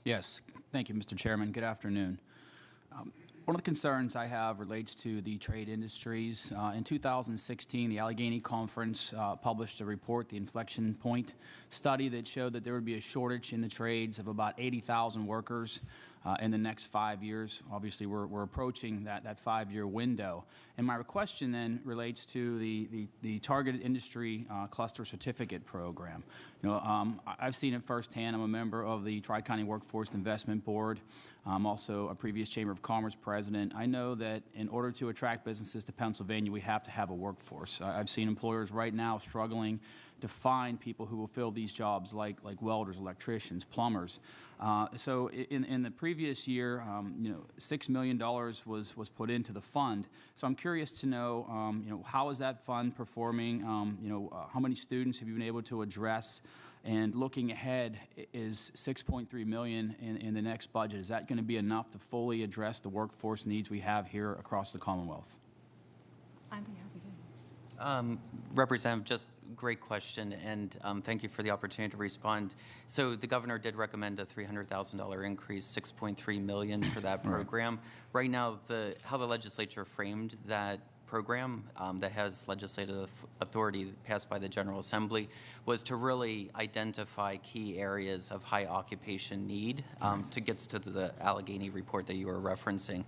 Yes, thank you, Mr. Chairman. Good afternoon. One of the concerns I have relates to the trade industries. In 2016, the Allegheny Conference published a report, the Inflection Point study, that showed that there would be a shortage in the trades of about 80,000 workers in the next 5 years. Obviously, we're approaching that 5-year window. And my question then relates to the Targeted Industry Cluster Certificate Program. You know, I've seen it firsthand. I'm a member of the Tri-County Workforce Investment Board. I'm also a previous Chamber of Commerce president. I know that in order to attract businesses to Pennsylvania, we have to have a workforce. I've seen employers right now struggling to find people who will fill these jobs, like welders, electricians, plumbers. So in the previous year, you know, $6 million was put into the fund. So I'm curious to know, you know, how is that fund performing? You know, how many students have you been able to address? And looking ahead, is $6.3 million in the next budget, is that going to be enough to fully address the workforce needs we have here across the Commonwealth? I'd be happy to. Representative, just great question, and thank you for the opportunity to respond. So the governor did recommend a $300,000 increase, $6.3 million for that program. Right now, how the legislature framed that program that has legislative authority passed by the General Assembly was to really identify key areas of high occupation need to get to the Allegheny report that you were referencing.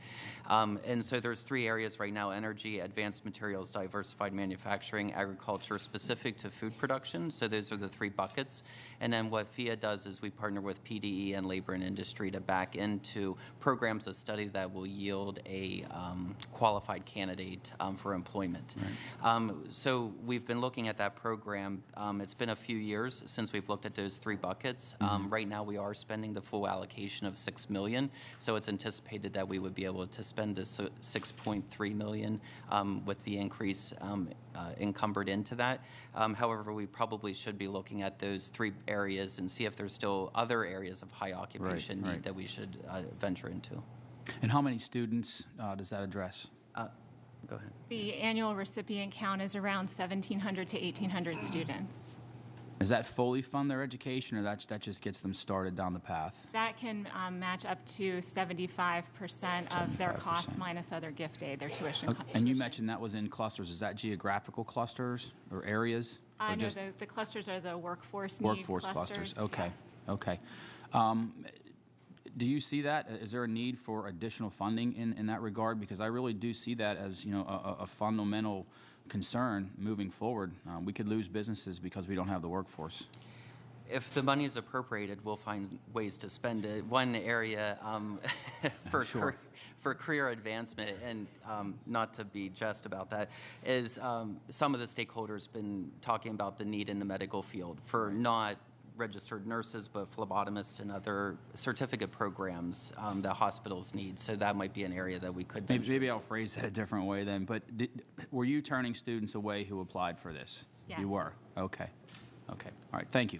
And so there's 3 areas right now: energy, advanced materials, diversified manufacturing, agriculture specific to food production. So those are the 3 buckets. And then what PHEAA does is we partner with PDE and labor and industry to back into programs of study that will yield a qualified candidate for employment. Right. So we've been looking at that program. It's been a few years since we've looked at those 3 buckets. Right now we are spending the full allocation of $6 million, so it's anticipated that we would be able to spend this $6.3 million with the increase encumbered into that. However, we probably should be looking at those 3 areas and see if there's still other areas of high occupation need that we should venture into. And how many students does that address? Go ahead. The annual recipient count is around 1,700 to 1,800 students. Does that fully fund their education, or that just gets them started down the path? That can match up to 75% of their costs minus other gift aid, their tuition. Okay. And you mentioned that was in clusters. Is that geographical clusters or areas? Or no, the clusters are the workforce need clusters. Okay. Yes. Okay. Do you see that? Is there a need for additional funding in that regard? Because I really do see that as, you know, a fundamental concern moving forward. We could lose businesses because we don't have the workforce. If the money is appropriated, we'll find ways to spend it. One area for career advancement, and not to be just about that, is some of the stakeholders been talking about the need in the medical field for not registered nurses, but phlebotomists and other certificate programs that hospitals need. So that might be an area that we could maybe I'll phrase that a different way then. But were you turning students away who applied for this? Yes. You were? Okay. Okay. All right. Thank you.